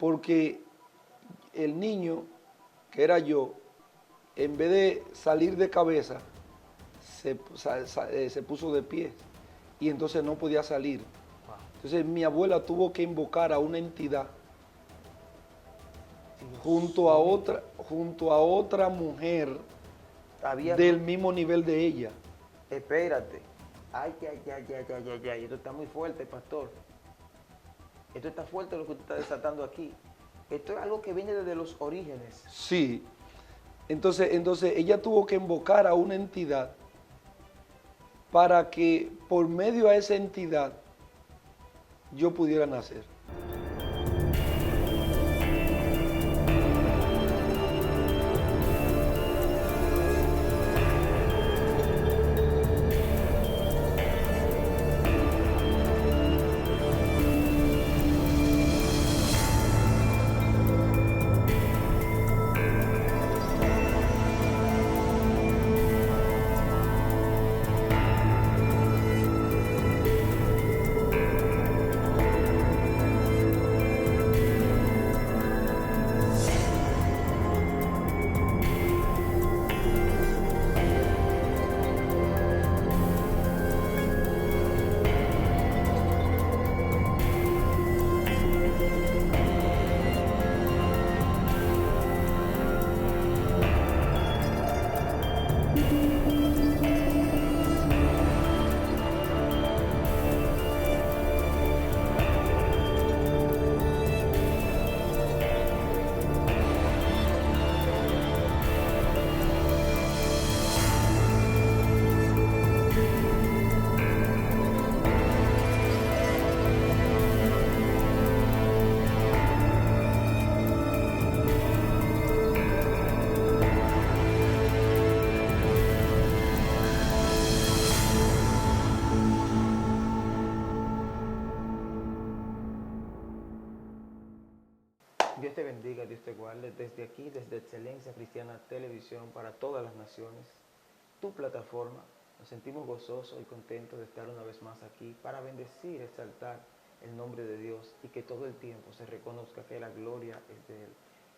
porque el niño, que era yo, en vez de salir de cabeza, se puso de pie y entonces no podía salir. Wow. Entonces mi abuela tuvo que invocar a una entidad Dios mío. junto a otra mujer Había, del mismo nivel de ella. espérate. Ay, ay, ay, ay, ay, ay, ay. Esto está muy fuerte, pastor. Esto está fuerte lo que usted está desatando aquí. Esto es algo que viene desde los orígenes. Sí. Entonces ella tuvo que invocar a una entidad para que por medio a esa entidad yo pudiera nacer. Dios te bendiga, Dios te guarde. Desde aquí, desde Excelencia Cristiana Televisión para todas las naciones, tu plataforma, nos sentimos gozosos y contentos de estar una vez más aquí para bendecir, exaltar el nombre de Dios y que todo el tiempo se reconozca que la gloria es de Él.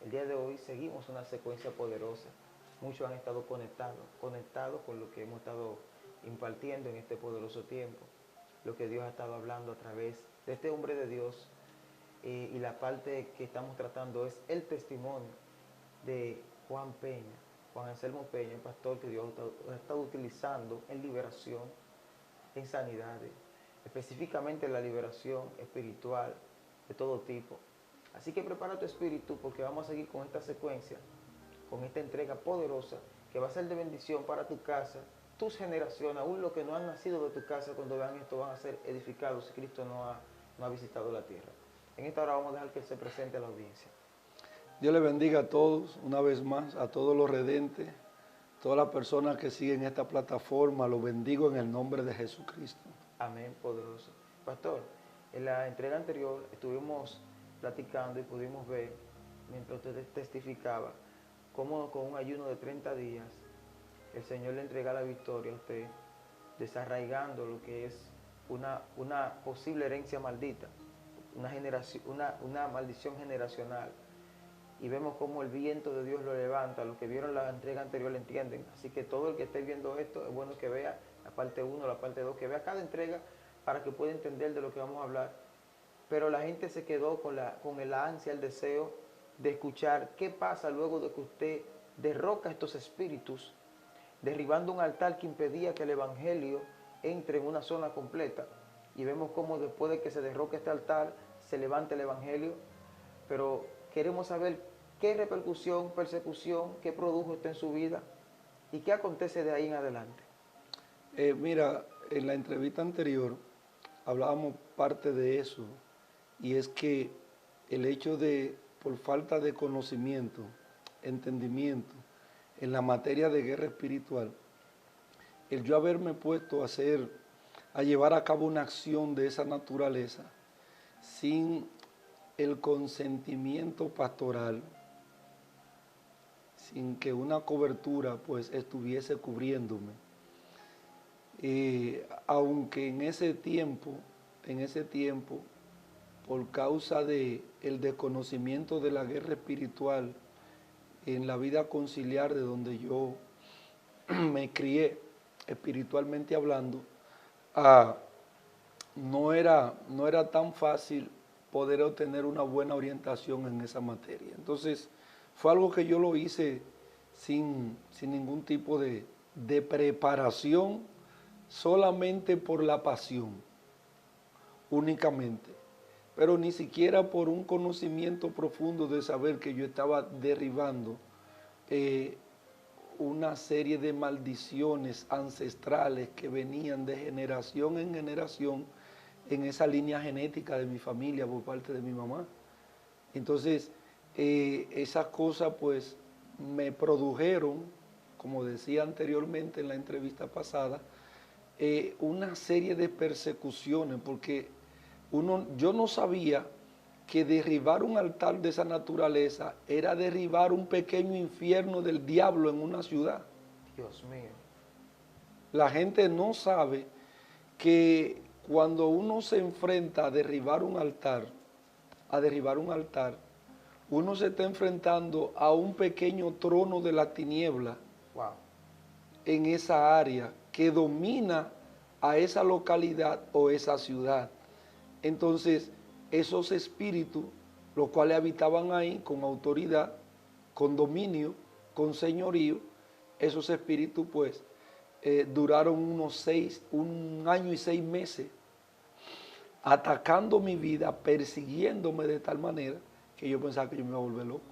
El día de hoy seguimos una secuencia poderosa. Muchos han estado conectados con lo que hemos estado impartiendo en este poderoso tiempo, lo que Dios ha estado hablando a través de este hombre de Dios. Y la parte que estamos tratando es el testimonio de Juan Peña, Juan Anselmo Peña, el pastor que Dios ha estado utilizando en liberación, en sanidades, específicamente en la liberación espiritual de todo tipo. Así que prepara tu espíritu porque vamos a seguir con esta secuencia, con esta entrega poderosa que va a ser de bendición para tu casa, tus generaciones, aún los que no han nacido de tu casa, cuando vean esto van a ser edificados si Cristo no ha visitado la tierra. En esta hora vamos a dejar que se presente a la audiencia. Dios les bendiga a todos, una vez más, a todos los redentes, todas las personas que siguen esta plataforma, los bendigo en el nombre de Jesucristo. Amén, poderoso. Pastor, en la entrega anterior estuvimos platicando y pudimos ver, mientras usted testificaba, cómo con un ayuno de 30 días el Señor le entrega la victoria a usted, desarraigando lo que es una posible herencia maldita, una maldición generacional. Y vemos cómo el viento de Dios lo levanta. Los que vieron la entrega anterior lo entienden. Así que todo el que esté viendo esto, es bueno que vea la parte 1, la parte 2, que vea cada entrega para que pueda entender de lo que vamos a hablar. Pero la gente se quedó con el ansia, el deseo de escuchar qué pasa luego de que usted derroca estos espíritus, derribando un altar que impedía que el evangelio entre en una zona completa. Y vemos cómo después de que se derroque este altar, se levanta el evangelio. Pero queremos saber qué repercusión, persecución, qué produjo usted en su vida y qué acontece de ahí en adelante. Mira, en la entrevista anterior hablábamos parte de eso, y es que el hecho de, por falta de conocimiento, entendimiento en la materia de guerra espiritual, el yo haberme puesto a llevar a cabo una acción de esa naturaleza sin el consentimiento pastoral, sin que una cobertura pues estuviese cubriéndome. Aunque en ese tiempo, por causa de el desconocimiento de la guerra espiritual en la vida conciliar de donde yo me crié, espiritualmente hablando, ah, no era tan fácil poder obtener una buena orientación en esa materia. Entonces, fue algo que yo lo hice sin ningún tipo de preparación, solamente por la pasión, únicamente. Pero ni siquiera por un conocimiento profundo de saber que yo estaba derribando una serie de maldiciones ancestrales que venían de generación en generación en esa línea genética de mi familia por parte de mi mamá. Entonces, esas cosas pues me produjeron, como decía anteriormente en la entrevista pasada, una serie de persecuciones, porque yo no sabía que derribar un altar de esa naturaleza era derribar un pequeño infierno del diablo en una ciudad. Dios mío. La gente no sabe que cuando uno se enfrenta a derribar un altar, uno se está enfrentando a un pequeño trono de la tiniebla Wow. en esa área que domina a esa localidad o esa ciudad. Entonces, esos espíritus, los cuales habitaban ahí con autoridad, con dominio, con señorío, esos espíritus pues duraron un año y 6 meses atacando mi vida, persiguiéndome de tal manera que yo pensaba que yo me iba a volver loco.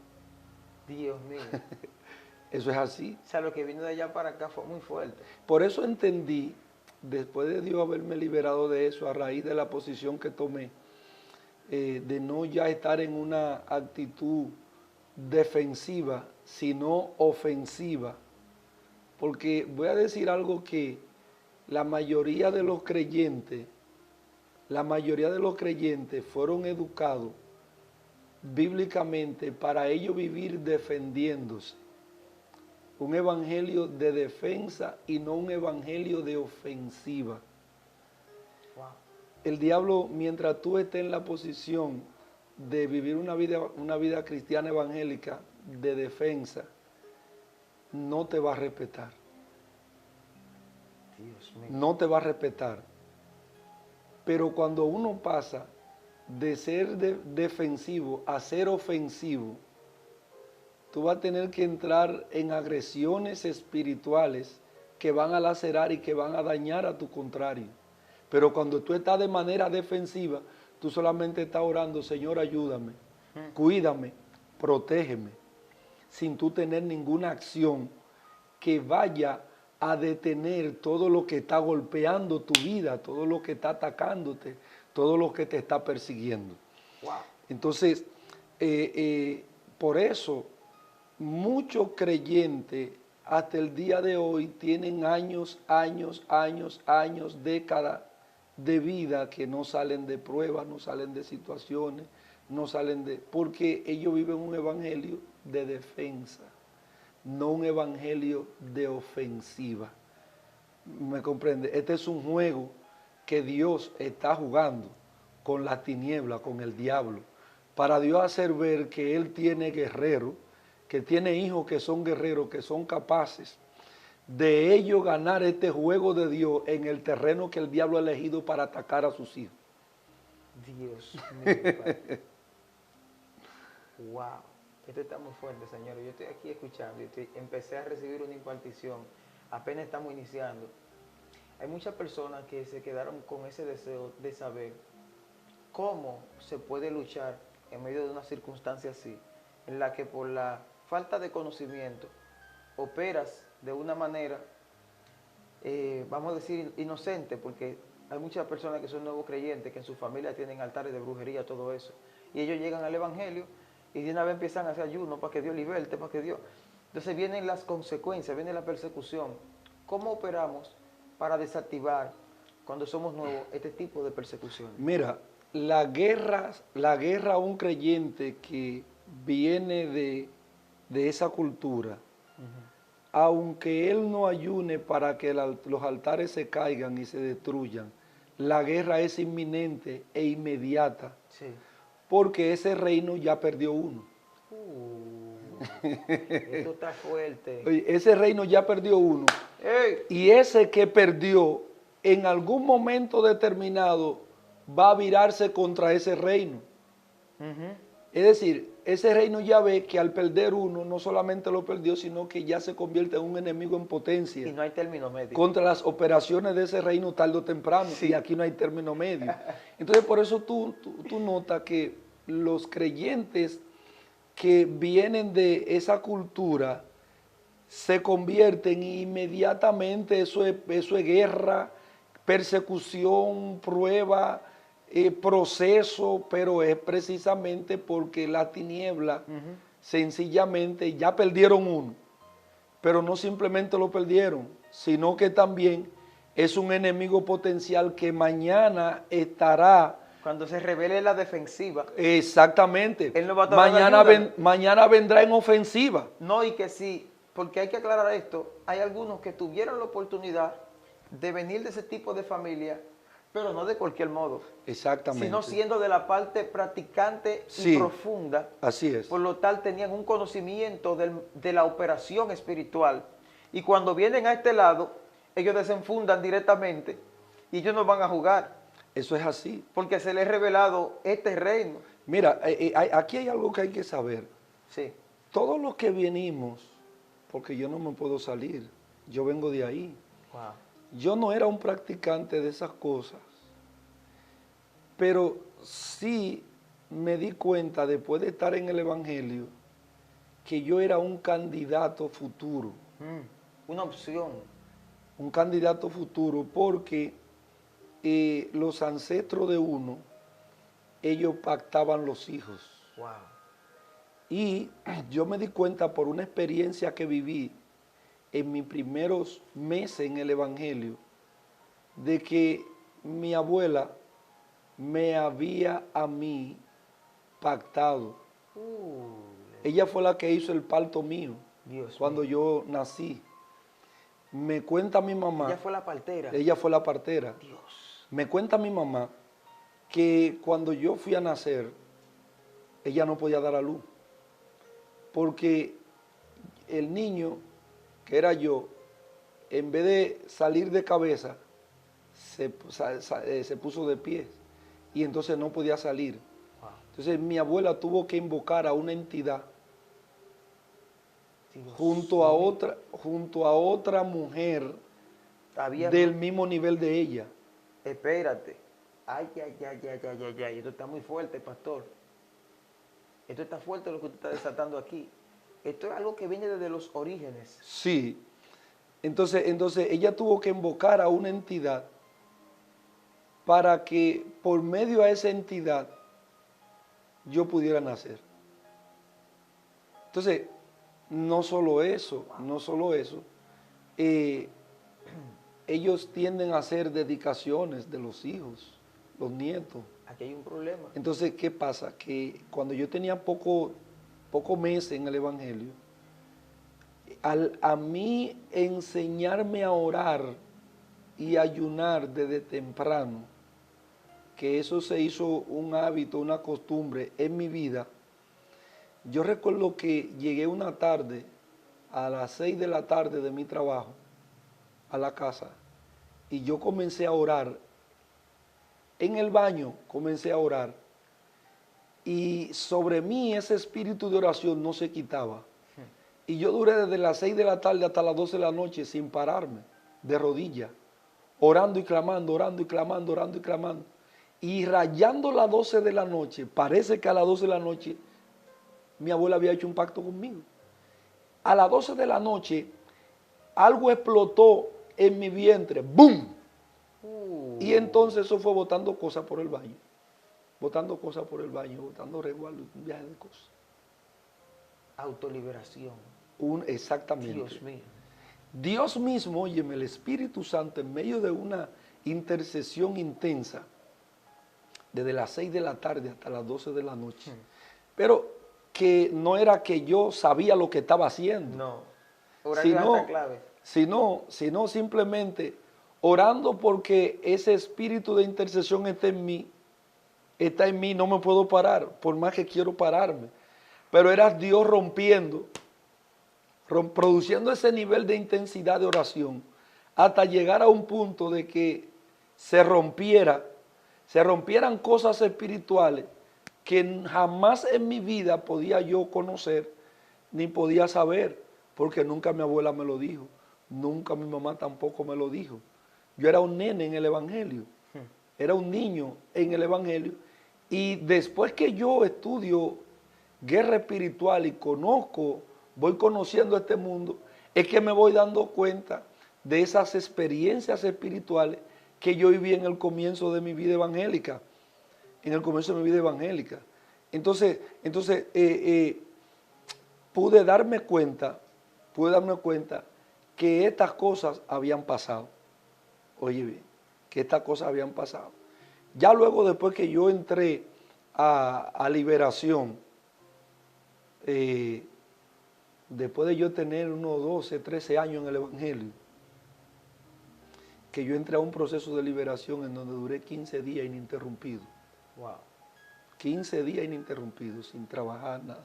Dios mío. Eso es así. O sea, lo que vino de allá para acá fue muy fuerte. Por eso entendí, después de Dios haberme liberado de eso, a raíz de la posición que tomé, de no ya estar en una actitud defensiva, sino ofensiva. Porque voy a decir algo que la mayoría de los creyentes fueron educados bíblicamente para ellos vivir defendiéndose. Un evangelio de defensa y no un evangelio de ofensiva. Wow. El diablo, mientras tú estés en la posición de vivir una vida cristiana evangélica de defensa, no te va a respetar. Dios mío. No te va a respetar. Pero cuando uno pasa de ser defensivo a ser ofensivo, tú vas a tener que entrar en agresiones espirituales que van a lacerar y que van a dañar a tu contrario. Pero cuando tú estás de manera defensiva, tú solamente estás orando, Señor, ayúdame, cuídame, protégeme, sin tú tener ninguna acción que vaya a detener todo lo que está golpeando tu vida, todo lo que está atacándote, todo lo que te está persiguiendo. Wow. Entonces, por eso, muchos creyentes hasta el día de hoy tienen años, décadas de vida que no salen de pruebas, no salen de situaciones, porque ellos viven un evangelio de defensa, no un evangelio de ofensiva. ¿Me comprende? Este es un juego que Dios está jugando con la tiniebla, con el diablo, para Dios hacer ver que Él tiene guerreros, que tiene hijos que son guerreros, que son capaces de ellos ganar este juego de Dios en el terreno que el diablo ha elegido para atacar a sus hijos. Dios mío. Padre. Wow. Esto está muy fuerte, señor. Yo estoy aquí escuchando y empecé a recibir una impartición. Apenas estamos iniciando. Hay muchas personas que se quedaron con ese deseo de saber cómo se puede luchar en medio de una circunstancia así, en la que por la falta de conocimiento operas de una manera, vamos a decir, inocente, porque hay muchas personas que son nuevos creyentes, que en su familia tienen altares de brujería, todo eso, y ellos llegan al evangelio y de una vez empiezan a hacer ayuno para que Dios liberte, para que Dios... Entonces vienen las consecuencias, viene la persecución. ¿Cómo operamos para desactivar, cuando somos nuevos, este tipo de persecuciones? Mira, la guerra a un creyente que viene de esa cultura, aunque él no ayune para que los altares se caigan y se destruyan, la guerra es inminente e inmediata, Sí. porque ese reino ya perdió uno. Esto está fuerte. Oye, ese reino ya perdió uno. ¡Ey! Y ese que perdió, en algún momento determinado, va a virarse contra ese reino. Ujú. Es decir, ese reino ya ve que al perder uno, no solamente lo perdió, sino que ya se convierte en un enemigo en potencia Y no hay término medio. contra las operaciones de ese reino tarde o temprano. Sí. Y aquí no hay término medio. Entonces, por eso tú notas que los creyentes que vienen de esa cultura se convierten inmediatamente, eso es guerra, persecución, prueba, proceso, pero es precisamente porque la tiniebla sencillamente ya perdieron uno, pero no simplemente lo perdieron, sino que también es un enemigo potencial que mañana estará. Cuando se revele la defensiva. Exactamente. Él no va a estar dando ayuda. Mañana vendrá en ofensiva. No, y que sí, porque hay que aclarar esto, hay algunos que tuvieron la oportunidad de venir de ese tipo de familia, pero no de cualquier modo, Exactamente. sino siendo de la parte practicante Sí, y profunda. así es. Por lo tal tenían un conocimiento de la operación espiritual. Y cuando vienen a este lado, ellos desenfundan directamente y ellos no van a jugar, Eso es así. porque se les ha revelado este reino. Mira, aquí hay algo que hay que saber. Sí, Todos los que venimos, porque yo no me puedo salir, yo vengo de ahí. wow. Yo no era un practicante de esas cosas, pero sí me di cuenta después de estar en el Evangelio que yo era un candidato futuro. Una opción. Un candidato futuro porque los ancestros de uno, ellos pactaban los hijos. Wow. Y yo me di cuenta por una experiencia que viví en mis primeros meses en el Evangelio, de que mi abuela me había a mí pactado. Ella fue la que hizo el parto mío Dios cuando mío. yo nací. Me cuenta mi mamá. Ella fue la partera. Ella fue la partera. Dios. Me cuenta mi mamá que cuando yo fui a nacer, ella no podía dar a luz. Porque el niño, que era yo, en vez de salir de cabeza, se puso de pie. Y entonces no podía salir. Wow. Entonces mi abuela tuvo que invocar a una entidad Dios junto a mío. otra mujer Había- del mismo nivel de ella. Espérate. Ay, ay, ay, ay, ay, ay, ay. Esto está muy fuerte, pastor. Esto está fuerte lo que usted está desatando aquí. Esto es algo que viene desde los orígenes. Sí. Entonces ella tuvo que invocar a una entidad para que por medio de esa entidad yo pudiera nacer. Entonces, no solo eso, ellos tienden a hacer dedicaciones de los hijos, los nietos. Aquí hay un problema. Entonces, ¿qué pasa? Que cuando yo tenía poco meses en el Evangelio, a mí enseñarme a orar y ayunar desde temprano, que eso se hizo un hábito, una costumbre en mi vida. Yo recuerdo que llegué una tarde, a las 6 de la tarde de mi trabajo, a la casa, y yo comencé a orar. En el baño comencé a orar. Y sobre mí ese espíritu de oración no se quitaba. Y yo duré desde las 6 de la tarde hasta las 12 de la noche sin pararme, de rodillas, orando y clamando, orando y clamando, orando y clamando. Y rayando las 12 de la noche, parece que a las 12 de la noche mi abuela había hecho un pacto conmigo. A las 12 de la noche algo explotó en mi vientre, ¡boom! Y entonces eso fue botando cosas por el baño, botando cosas por el baño, botando resguardo, un viaje de cosas. Autoliberación. Exactamente. Dios mío. Dios mismo, óyeme, el Espíritu Santo, en medio de una intercesión intensa, desde las 6 de la tarde hasta las 12 de la noche, pero que no era que yo sabía lo que estaba haciendo, No. Horario hasta clave. sino simplemente orando porque ese espíritu de intercesión está en mí, no me puedo parar, por más que quiero pararme. Pero era Dios rompiendo, produciendo ese nivel de intensidad de oración, hasta llegar a un punto de que se rompieran cosas espirituales que jamás en mi vida podía yo conocer, ni podía saber, porque nunca mi abuela me lo dijo, nunca mi mamá tampoco me lo dijo. Yo era un nene en el Evangelio, era un niño en el Evangelio, y después que yo estudio guerra espiritual y voy conociendo este mundo, es que me voy dando cuenta de esas experiencias espirituales que yo viví en el comienzo de mi vida evangélica, Entonces, pude darme cuenta que estas cosas habían pasado. Oye bien, que estas cosas habían pasado. Ya luego, después que yo entré a liberación, después de yo tener unos 12, 13 años en el Evangelio, que yo entré a un proceso de liberación en donde duré 15 días ininterrumpido. Wow. 15 días ininterrumpidos, sin trabajar nada,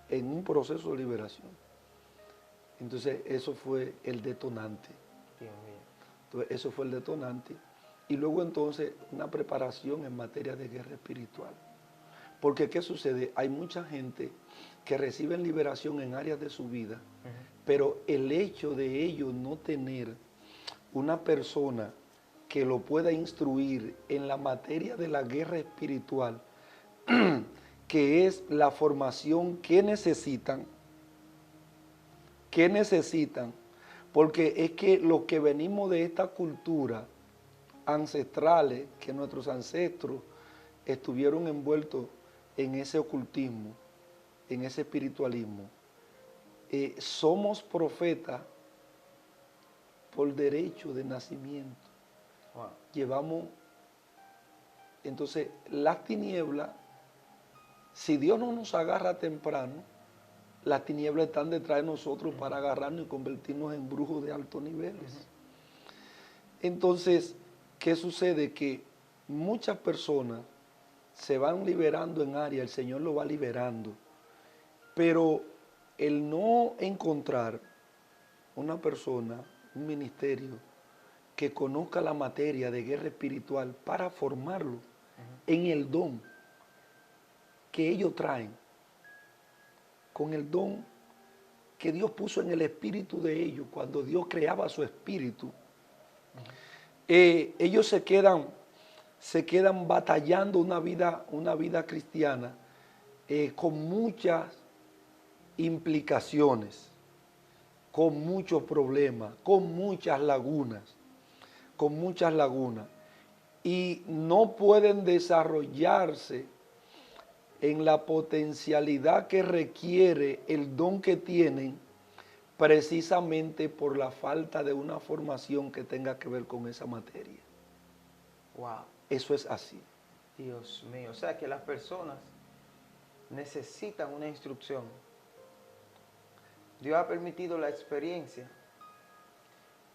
en un proceso de liberación. Entonces, eso fue el detonante. Dios mío. Entonces, eso fue el detonante. Y luego, entonces, una preparación en materia de guerra espiritual. Porque, ¿qué sucede? Hay mucha gente que recibe liberación en áreas de su vida, pero el hecho de ellos no tener una persona que lo pueda instruir en la materia de la guerra espiritual, que es la formación que necesitan, porque es que los que venimos de esta cultura ancestrales, que nuestros ancestros estuvieron envueltos en ese ocultismo, en ese espiritualismo, somos profetas por derecho de nacimiento. Wow. Llevamos, entonces, las tinieblas, si Dios no nos agarra temprano, las tinieblas están detrás de nosotros para agarrarnos y convertirnos en brujos de altos niveles. Entonces, ¿qué sucede? Que muchas personas se van liberando en área, el Señor lo va liberando, pero el no encontrar una persona, un ministerio, que conozca la materia de guerra espiritual para formarlo en el don que ellos traen, con el don que Dios puso en el espíritu de ellos, cuando Dios creaba su espíritu, ellos se quedan batallando una vida cristiana con muchas implicaciones, con muchos problemas, con muchas lagunas, y no pueden desarrollarse en la potencialidad que requiere el don que tienen, precisamente por la falta de una formación que tenga que ver con esa materia. Wow. Eso es así. Dios mío. O sea que las personas necesitan una instrucción. Dios ha permitido la experiencia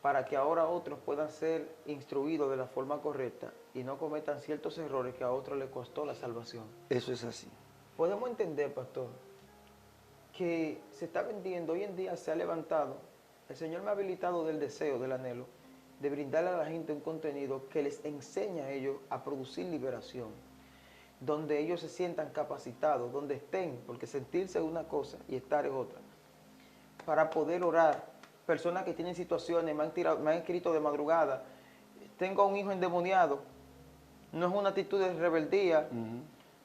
para que ahora otros puedan ser instruidos de la forma correcta y no cometan ciertos errores que a otros les costó la salvación. Eso es así. Podemos entender, pastor, que se está vendiendo, hoy en día se ha levantado, el Señor me ha habilitado del deseo, del anhelo, de brindarle a la gente un contenido que les enseña a ellos a producir liberación, donde ellos se sientan capacitados, donde estén, porque sentirse es una cosa y estar es otra, para poder orar. Personas que tienen situaciones, me han escrito de madrugada, tengo a un hijo endemoniado, no es una actitud de rebeldía,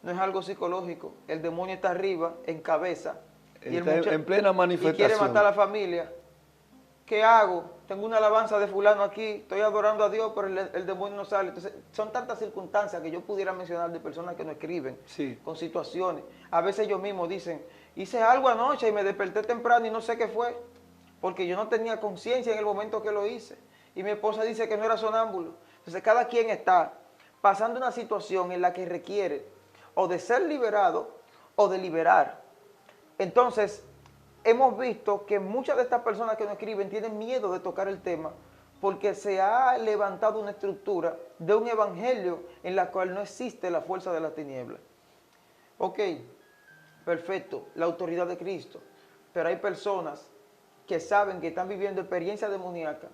no es algo psicológico, el demonio está arriba, en cabeza, y en plena manifestación. Y quiere matar a la familia. ¿Qué hago? Tengo una alabanza de fulano aquí, estoy adorando a Dios, pero el demonio no sale. Entonces, son tantas circunstancias que yo pudiera mencionar de personas que no escriben, sí, con situaciones. A veces ellos mismos dicen, hice algo anoche y me desperté temprano y no sé qué fue, porque yo no tenía conciencia en el momento que lo hice. Y mi esposa dice que no era sonámbulo. Entonces, cada quien está pasando una situación en la que requiere o de ser liberado o de liberar. Entonces, hemos visto que muchas de estas personas que nos escriben tienen miedo de tocar el tema porque se ha levantado una estructura de un evangelio en la cual no existe la fuerza de la tiniebla. Ok, perfecto, la autoridad de Cristo, pero hay personas que saben que están viviendo experiencias demoníacas,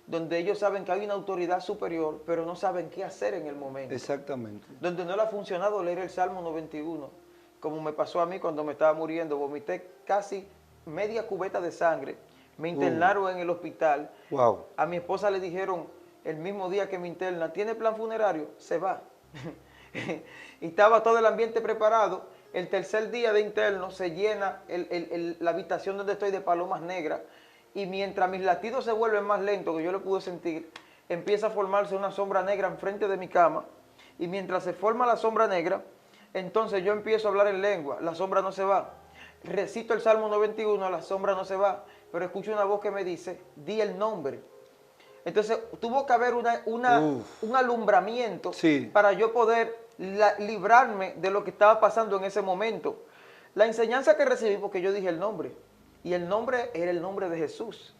donde ellos saben que hay una autoridad superior, pero no saben qué hacer en el momento. Exactamente. Donde no le ha funcionado leer el Salmo 91, como me pasó a mí cuando me estaba muriendo, vomité casi media cubeta de sangre, me internaron en el hospital, Wow. a mi esposa le dijeron el mismo día que me interna, ¿tiene plan funerario? Se va. Y estaba todo el ambiente preparado. El tercer día de interno se llena la habitación donde estoy de palomas negras, y mientras mis latidos se vuelven más lentos, que yo lo pude sentir, empieza a formarse una sombra negra enfrente de mi cama, y mientras se forma la sombra negra, entonces yo empiezo a hablar en lengua, la sombra no se va. Recito el Salmo 91, la sombra no se va, pero escucho una voz que me dice, di el nombre. Entonces tuvo que haber un alumbramiento, sí, para yo poder librarme de lo que estaba pasando en ese momento. La enseñanza que recibí, porque yo dije el nombre, y el nombre era el nombre de Jesús.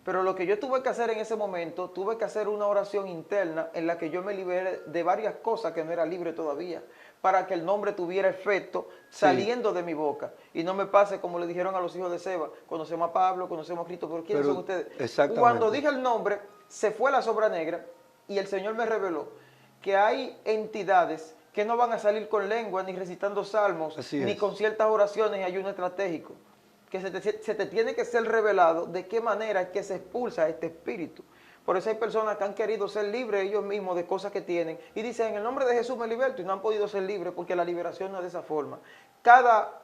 Pero lo que yo tuve que hacer en ese momento, tuve que hacer una oración interna en la que yo me liberé de varias cosas que no era libre todavía, para que el nombre tuviera efecto saliendo de mi boca. Y no me pase como le dijeron a los hijos de Seba, conocemos a Pablo, conocemos a Cristo, pero ¿quiénes son ustedes? Exactamente. Cuando dije el nombre, se fue la sombra negra y el Señor me reveló que hay entidades que no van a salir con lengua, ni recitando salmos, ni con ciertas oraciones y ayuno estratégico. Que se te tiene que ser revelado de qué manera es que se expulsa este espíritu. Por eso hay personas que han querido ser libres ellos mismos de cosas que tienen y dicen, en el nombre de Jesús me liberto, y no han podido ser libres porque la liberación no es de esa forma. Cada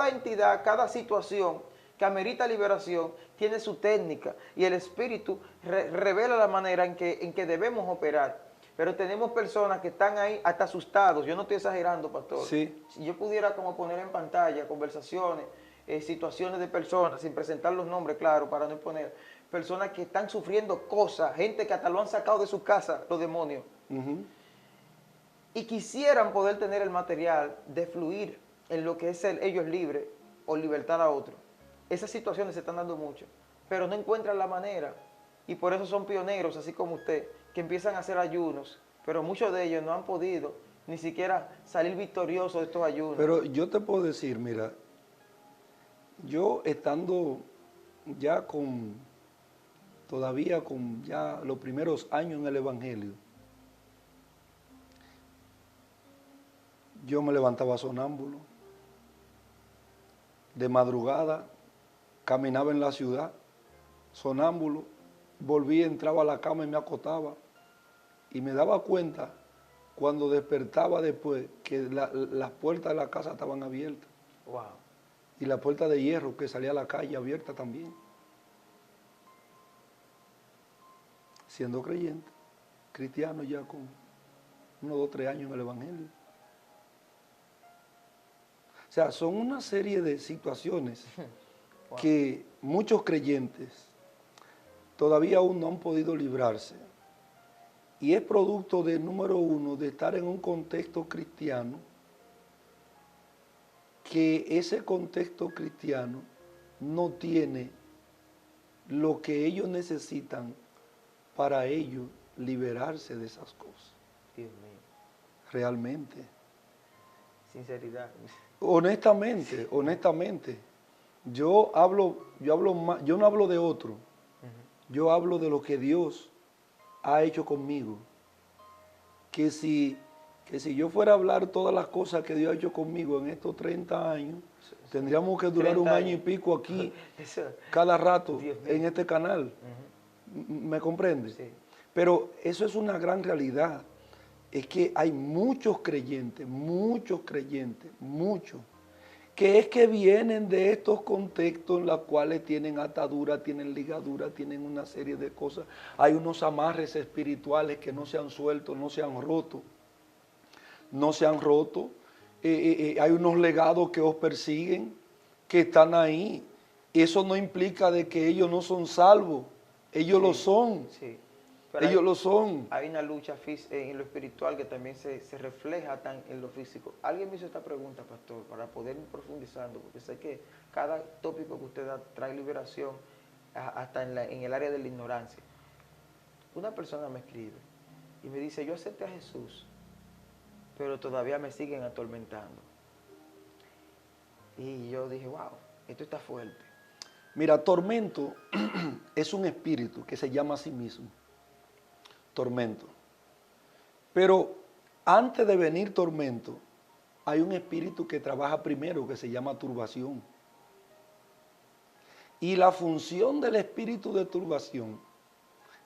entidad, cada situación que amerita liberación tiene su técnica, y el Espíritu revela la manera en que debemos operar. Pero tenemos personas que están ahí hasta asustados. Yo no estoy exagerando, pastor. Sí. Si yo pudiera como poner en pantalla conversaciones, situaciones de personas, sin presentar los nombres, claro, para no exponer, personas que están sufriendo cosas, gente que hasta lo han sacado de su casa, los demonios, y quisieran poder tener el material de fluir en lo que es ser ellos libres o libertar a otros. Esas situaciones se están dando mucho, pero no encuentran la manera, y por eso son pioneros, así como usted, que empiezan a hacer ayunos, pero muchos de ellos no han podido ni siquiera salir victoriosos de estos ayunos. Pero yo te puedo decir, mira, yo estando ya todavía con ya los primeros años en el Evangelio, yo me levantaba sonámbulo, de madrugada, caminaba en la ciudad, sonámbulo, volvía, entraba a la cama y me acostaba, y me daba cuenta cuando despertaba después que las puertas de la casa estaban abiertas. Wow. Y la puerta de hierro que salía a la calle abierta también. Siendo creyente, cristiano ya con 1, 2, 3 años en el Evangelio. O sea, son una serie de situaciones que muchos creyentes todavía aún no han podido librarse. Y es producto de, número uno, de estar en un contexto cristiano, que ese contexto cristiano no tiene lo que ellos necesitan para ellos liberarse de esas cosas. Dios mío. Realmente. Sinceridad. Honestamente. Yo no hablo de otro. Yo hablo de lo que Dios ha hecho conmigo. Que si yo fuera a hablar todas las cosas que Dios ha hecho conmigo en estos 30 años, tendríamos que durar un año y pico aquí, cada rato, en este canal. ¿Me comprende? Sí. Pero eso es una gran realidad. Es que hay muchos creyentes, que es que vienen de estos contextos en los cuales tienen ataduras, tienen ligaduras, tienen una serie de cosas. Hay unos amarres espirituales que no se han suelto, no se han roto. Hay unos legados que os persiguen, que están ahí. Eso no implica de que ellos no son salvos. Ellos lo son. Sí. Ellos lo son. Hay una lucha en lo espiritual que también se refleja en lo físico. Alguien me hizo esta pregunta, pastor, para poder ir profundizando, porque sé que cada tópico que usted da trae liberación hasta en el área de la ignorancia. una persona me escribe y me dice, yo acepté a Jesús, pero todavía me siguen atormentando. Y yo dije, wow, esto está fuerte. Mira, tormento es un espíritu que se llama a sí mismo. Tormento. Pero antes de venir tormento, hay un espíritu que trabaja primero que se llama turbación. Y la función del espíritu de turbación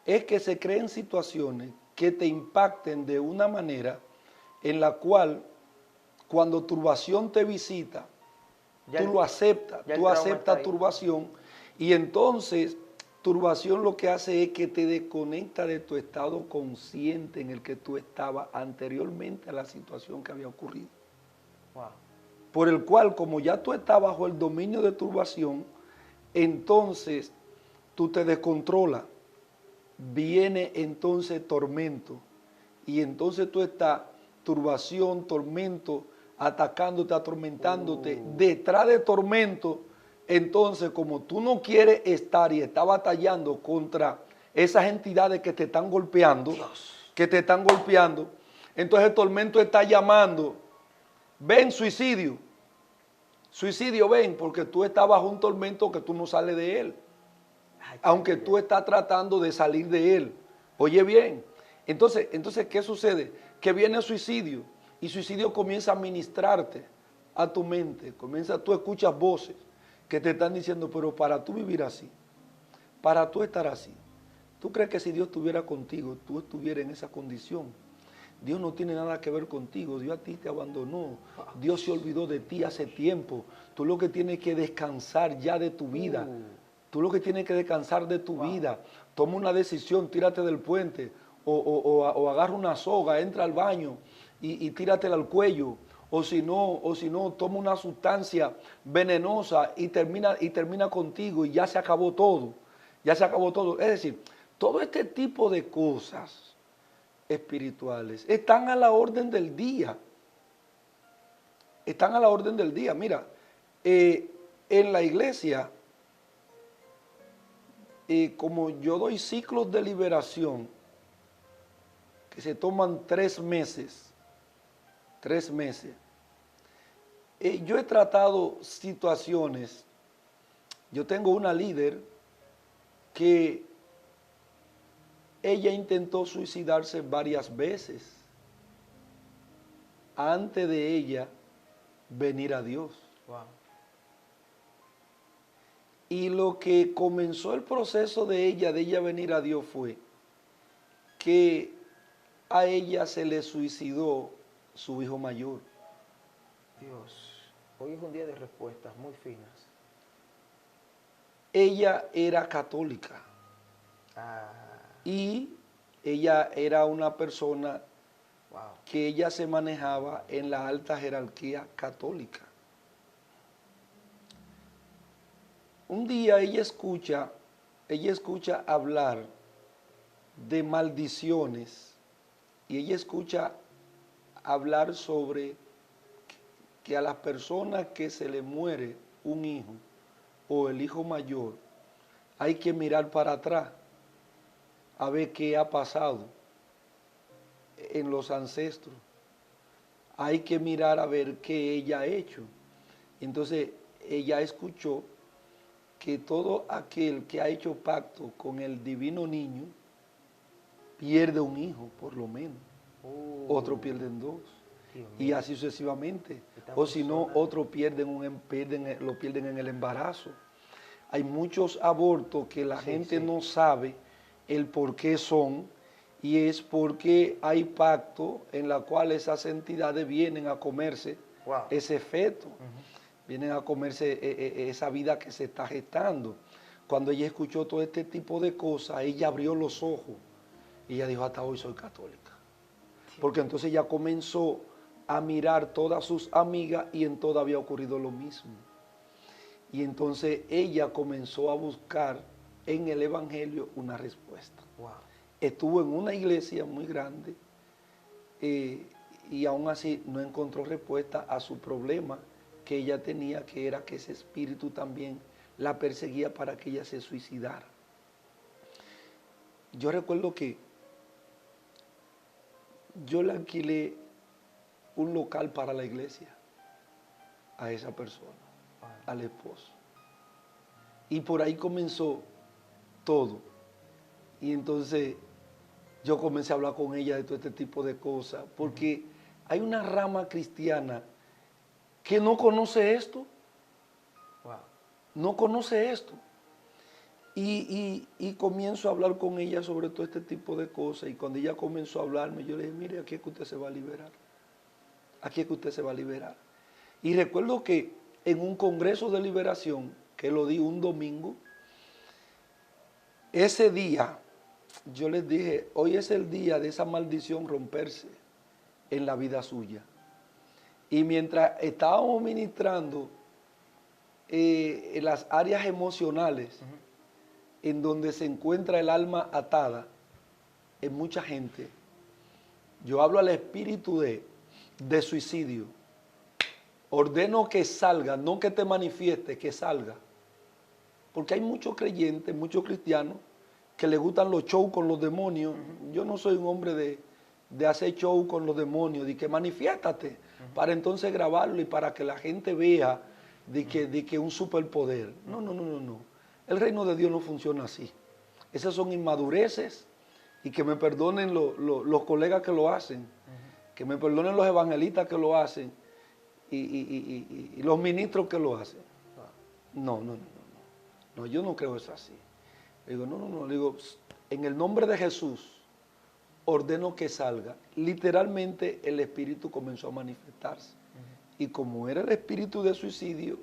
es que se creen situaciones que te impacten de una manera en la cual cuando turbación te visita, tú lo aceptas, tú aceptas turbación y entonces turbación lo que hace es que te desconecta de tu estado consciente en el que tú estabas anteriormente a la situación que había ocurrido. Wow. Por el cual, como ya tú estás bajo el dominio de turbación, entonces tú te descontrolas, viene entonces tormento y entonces tú estás turbación, tormento, atacándote, atormentándote, detrás de tormento. Entonces, como tú no quieres estar y estás batallando contra esas entidades que te están golpeando, entonces el tormento está llamando, ven suicidio, suicidio ven, porque tú estás bajo un tormento que tú no sales de él, aunque tú estás tratando de salir de él. Oye bien, entonces ¿qué sucede? Que viene el suicidio y suicidio comienza a ministrarte a tu mente, tú escuchas voces que te están diciendo, pero para tú vivir así, para tú estar así, ¿tú crees que si Dios estuviera contigo, tú estuvieras en esa condición? Dios no tiene nada que ver contigo, Dios a ti te abandonó, Dios se olvidó de ti hace tiempo, tú lo que tienes que descansar ya de tu vida, tú lo que tienes que descansar de tu vida, toma una decisión, tírate del puente o agarra una soga, entra al baño y tíratela al cuello, o si no, toma una sustancia venenosa y termina contigo y ya se acabó todo, ya se acabó todo. Es decir, todo este tipo de cosas espirituales están a la orden del día. Están a la orden del día. Mira, en la iglesia, como yo doy ciclos de liberación que se toman 3 meses, yo he tratado situaciones. Yo tengo una líder que ella intentó suicidarse varias veces antes de ella venir a Dios. Wow. Y lo que comenzó el proceso de ella venir a Dios fue que a ella se le suicidó su hijo mayor. Dios, hoy es un día de respuestas muy finas. Ella era católica. Y ella era una persona que ella se manejaba en la alta jerarquía católica. Un día ella escucha hablar de maldiciones y ella escucha hablar sobre que a las personas que se le muere un hijo o el hijo mayor hay que mirar para atrás a ver qué ha pasado en los ancestros. Hay que mirar a ver qué ella ha hecho. Entonces ella escuchó que todo aquel que ha hecho pacto con el divino niño pierde un hijo, por lo menos. Otro pierden 2. Y así sucesivamente. O si no, otro lo pierden en el embarazo. Hay muchos abortos que la gente no sabe el por qué son, y es porque hay pacto en la cual esas entidades vienen a comerse ese feto, vienen a comerse esa vida que se está gestando. Cuando ella escuchó todo este tipo de cosas, ella abrió los ojos y ella dijo, hasta hoy soy católica. Porque entonces ella comenzó a mirar todas sus amigas y en todas había ocurrido lo mismo. Y entonces ella comenzó a buscar en el Evangelio una respuesta. Estuvo en una iglesia muy grande y aún así no encontró respuesta a su problema que ella tenía, que era que ese espíritu también la perseguía para que ella se suicidara. yo recuerdo que yo le alquilé un local para la iglesia a esa persona, al esposo. Y por ahí comenzó todo. Y entonces yo comencé a hablar con ella de todo este tipo de cosas, porque hay una rama cristiana que no conoce esto, no conoce esto. Y comienzo a hablar con ella sobre todo este tipo de cosas. Y cuando ella comenzó a hablarme, yo le dije, mire, aquí es que usted se va a liberar. Aquí es que usted se va a liberar. Y recuerdo que en un congreso de liberación, que lo di un domingo, ese día yo les dije, hoy es el día de esa maldición romperse en la vida suya. Y mientras estábamos ministrando en las áreas emocionales, en donde se encuentra el alma atada en mucha gente, yo hablo al espíritu de suicidio. Ordeno que salga, no que te manifieste, que salga. Porque hay muchos creyentes, muchos cristianos, que les gustan los shows con los demonios. Yo no soy un hombre de hacer show con los demonios, de que manifiéstate, para entonces grabarlo y para que la gente vea de que un superpoder. No, no, no, no, no. El reino de Dios no funciona así. Esas son inmadureces, y que me perdonen los colegas que lo hacen, que me perdonen los evangelistas que lo hacen, y los ministros que lo hacen. No, no, no, no, no, yo no creo eso así. Le digo, no, no, no, le digo, en el nombre de Jesús, ordeno que salga. Literalmente el espíritu comenzó a manifestarse. Y como era el espíritu de suicidio,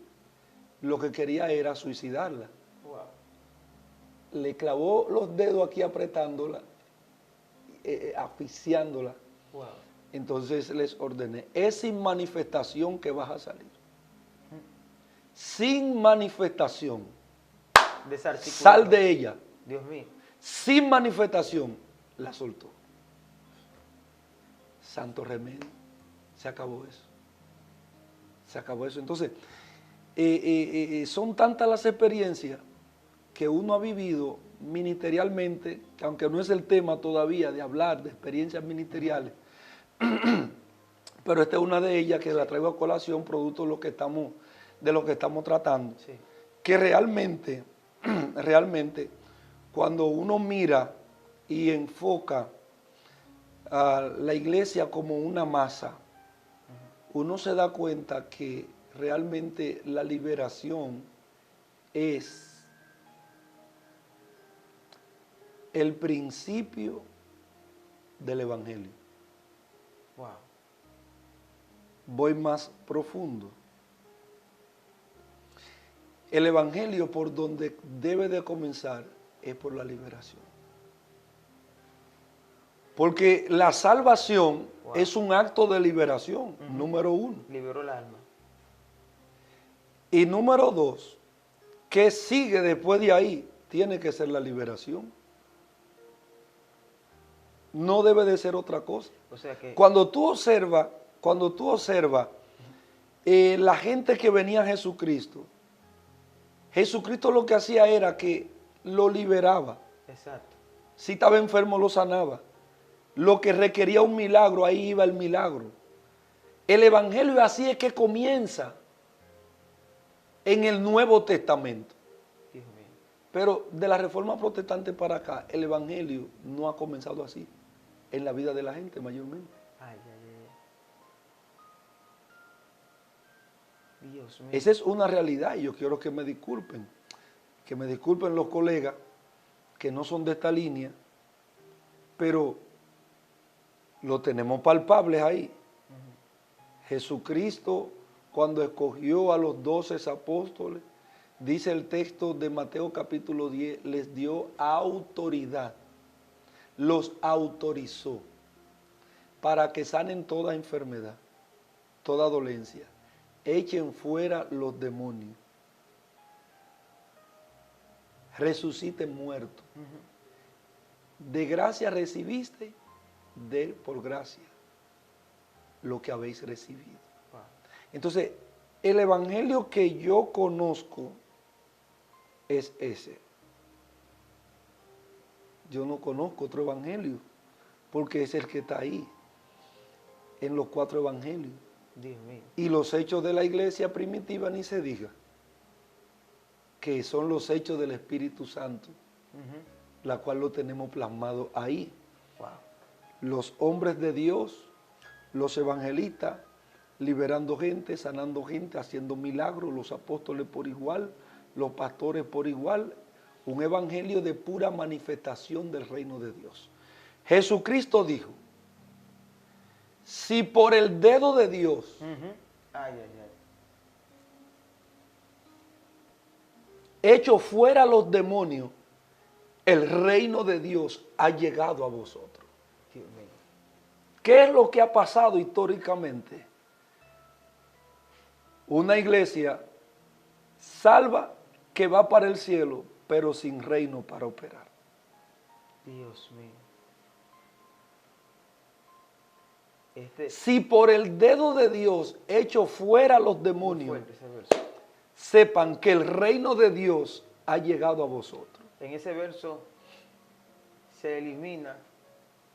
lo que quería era suicidarla. Le clavó los dedos aquí apretándola, asfixiándola. Entonces les ordené, es sin manifestación que vas a salir. Sin manifestación. Sal de ella. Dios mío. Sin manifestación, la soltó. Santo remedio. Se acabó eso. Se acabó eso. Entonces, son tantas las experiencias que uno ha vivido ministerialmente, que aunque no es el tema todavía de hablar de experiencias ministeriales, pero esta es una de ellas que la traigo a colación, producto de lo que estamos tratando. Sí. Que realmente, cuando uno mira y enfoca a la iglesia como una masa, uno se da cuenta que realmente la liberación es el principio del evangelio. Wow. Voy más profundo. El evangelio por donde debe de comenzar es por la liberación. Porque la salvación es un acto de liberación, número uno. Liberó el alma. Y número dos, ¿qué sigue después de ahí? Tiene que ser la liberación. No debe de ser otra cosa. O sea que Cuando tú observas la gente que venía a Jesucristo, Jesucristo lo que hacía era que lo liberaba. Exacto. Si estaba enfermo, lo sanaba. Lo que requería un milagro, ahí iba el milagro. El evangelio así es que comienza en el Nuevo Testamento. Dios mío. Pero de la Reforma Protestante para acá, el evangelio no ha comenzado así en la vida de la gente mayormente. Ay, ay, ay. Dios mío. Esa es una realidad y yo quiero que me disculpen los colegas que no son de esta línea, pero lo tenemos palpables ahí. Jesucristo, cuando escogió a los 12 apóstoles, dice el texto de Mateo capítulo 10, les dio autoridad, los autorizó para que sanen toda enfermedad, toda dolencia, echen fuera los demonios, resuciten muertos. De gracia recibiste, de por gracia lo que habéis recibido. Entonces, el evangelio que yo conozco es ese. yo no conozco otro evangelio, porque es el que está ahí, en los 4 evangelios. Dios mío. Y los hechos de la iglesia primitiva ni se diga, que son los hechos del Espíritu Santo, la cual lo tenemos plasmado ahí. Wow. Los hombres de Dios, los evangelistas, liberando gente, sanando gente, haciendo milagros, los apóstoles por igual, los pastores por igual, un evangelio de pura manifestación del reino de Dios. Jesucristo dijo, si por el dedo de Dios Ay, ay, ay. echo fuera los demonios, el reino de Dios ha llegado a vosotros. Dios mío. ¿Qué es lo que ha pasado históricamente? Una iglesia salva que va para el cielo, pero sin reino para operar. Dios mío. Si por el dedo de Dios echo fuera los Muy demonios, fuerte ese verso. sepan que el reino de Dios ha llegado a vosotros. En ese verso se elimina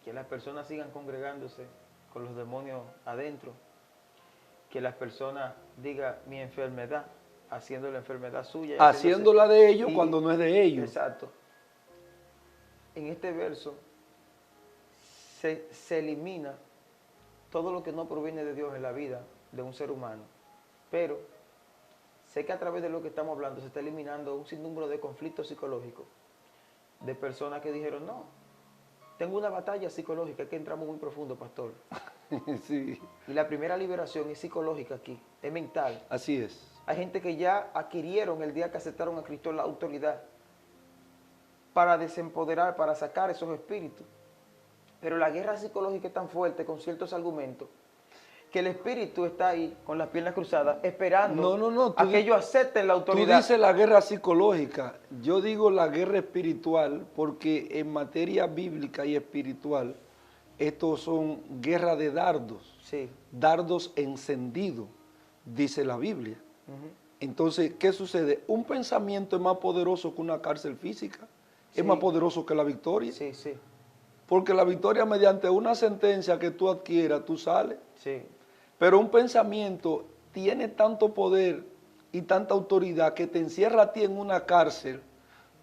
que las personas sigan congregándose con los demonios adentro, que las personas digan mi enfermedad, haciendo la enfermedad suya. Haciéndola de ellos y- cuando no es de ellos. Exacto. En este verso se elimina todo lo que no proviene de Dios en la vida de un ser humano, pero sé que a través de lo que estamos hablando se está eliminando un sinnúmero de conflictos psicológicos, de personas que dijeron, no, tengo una batalla psicológica, es que entramos muy profundo, pastor. Sí, Y la primera liberación es psicológica aquí, es mental. así es. Hay gente que ya adquirieron el día que aceptaron a Cristo la autoridad para desempoderar, para sacar esos espíritus. Pero la guerra psicológica es tan fuerte con ciertos argumentos que el espíritu está ahí con las piernas cruzadas esperando a que ellos acepten la Tú autoridad. dices la guerra psicológica, yo digo la guerra espiritual porque en materia bíblica y espiritual estos son guerra de dardos, Sí. dardos encendidos, dice la Biblia. Entonces, ¿qué sucede? Un pensamiento es más poderoso que una cárcel física, Sí. es más poderoso que la victoria, Sí, sí, porque la victoria mediante una sentencia que tú adquieras, tú sales. sí. Pero un pensamiento tiene tanto poder y tanta autoridad que te encierra a ti en una cárcel,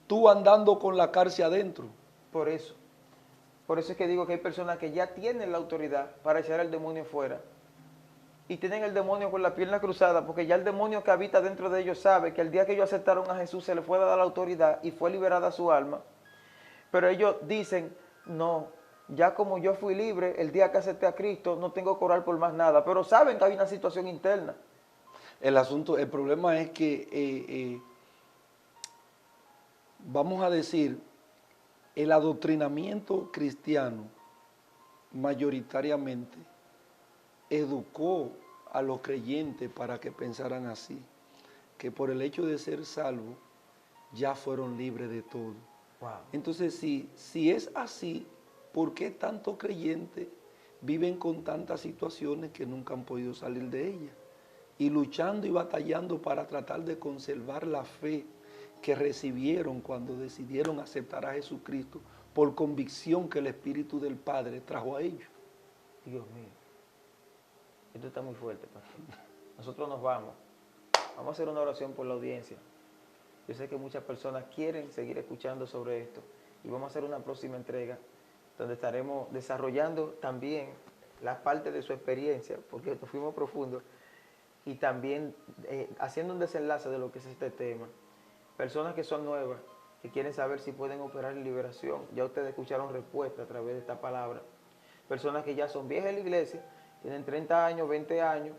tú andando con la cárcel adentro. Por eso. Por eso es que digo que hay personas que ya tienen la autoridad para echar al demonio fuera. Y tienen el demonio con la pierna cruzada, porque ya el demonio que habita dentro de ellos sabe que el día que ellos aceptaron a Jesús se les fue dada la autoridad y fue liberada su alma. Pero ellos dicen, no, ya como yo fui libre, el día que acepté a Cristo, no tengo que orar por más nada. Pero saben que hay una situación interna. El problema es que, vamos a decir, el adoctrinamiento cristiano mayoritariamente educó a los creyentes para que pensaran así, que por el hecho de ser salvos ya fueron libres de todo. Wow. Entonces, si es así, ¿por qué tantos creyentes viven con tantas situaciones que nunca han podido salir de ellas? Y luchando y batallando para tratar de conservar la fe que recibieron cuando decidieron aceptar a Jesucristo por convicción que el Espíritu del Padre trajo a ellos. Dios mío. Esto está muy fuerte, pastor. Nosotros nos vamos. Vamos a hacer una oración por la audiencia. Yo sé que muchas personas quieren seguir escuchando sobre esto y vamos a hacer una próxima entrega donde estaremos desarrollando también la parte de su experiencia, porque nos fuimos profundos, y también haciendo un desenlace de lo que es este tema. Personas que son nuevas, que quieren saber si pueden operar en liberación, ya ustedes escucharon respuesta a través de esta palabra. Personas que ya son viejas en la iglesia, tienen 30 años, 20 años,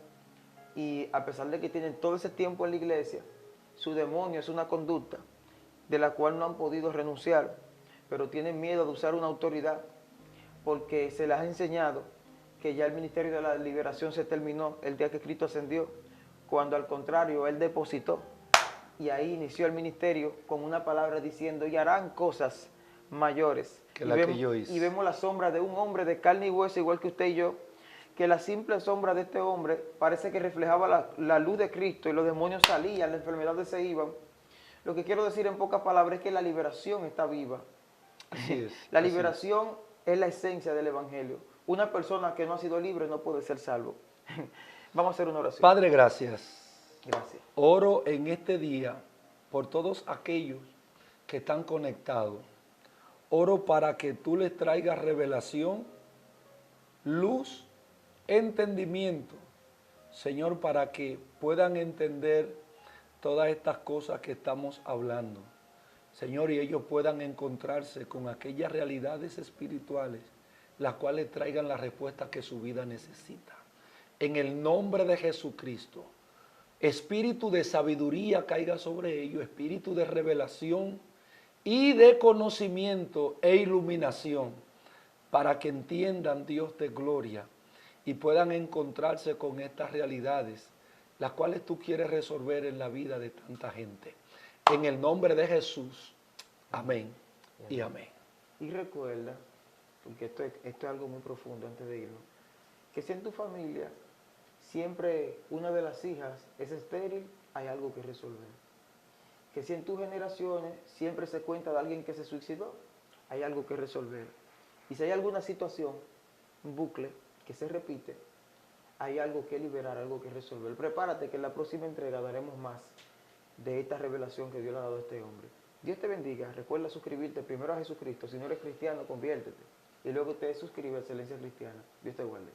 y a pesar de que tienen todo ese tiempo en la iglesia, su demonio es una conducta de la cual no han podido renunciar, pero tienen miedo de usar una autoridad porque se les ha enseñado que ya el ministerio de la liberación se terminó el día que Cristo ascendió, cuando al contrario Él depositó. Y ahí inició el ministerio con una palabra diciendo, y harán cosas mayores. Que la que yo hice. Y vemos la sombra de un hombre de carne y hueso, igual que usted y yo, que la simple sombra de este hombre parece que reflejaba la luz de Cristo y los demonios salían, las enfermedades se iban. Lo que quiero decir en pocas palabras es que la liberación está viva. Así es. La así es. liberación es la esencia del Evangelio. Una persona que no ha sido libre no puede ser salvo. Vamos a hacer una oración. Padre, gracias. Gracias. Oro en este día por todos aquellos que están conectados. Oro para que tú les traigas revelación, luz, entendimiento, Señor, para que puedan entender todas estas cosas que estamos hablando. Señor, y ellos puedan encontrarse con aquellas realidades espirituales, las cuales traigan la respuesta que su vida necesita. En el nombre de Jesucristo, espíritu de sabiduría caiga sobre ellos, espíritu de revelación y de conocimiento e iluminación, para que entiendan, Dios de gloria, y puedan encontrarse con estas realidades, las cuales tú quieres resolver en la vida de tanta gente. En el nombre de Jesús, amén y amén. Y recuerda, porque esto es algo muy profundo antes de irnos, que si en tu familia siempre una de las hijas es estéril, hay algo que resolver. Que si en tus generaciones siempre se cuenta de alguien que se suicidó, hay algo que resolver. Y si hay alguna situación, un bucle que se repite, hay algo que liberar, algo que resolver. Prepárate que en la próxima entrega daremos más de esta revelación que Dios le ha dado a este hombre. Dios te bendiga. Recuerda suscribirte primero a Jesucristo. Si no eres cristiano, conviértete. Y luego te suscribes a Excelencia Cristiana. Dios te guarde.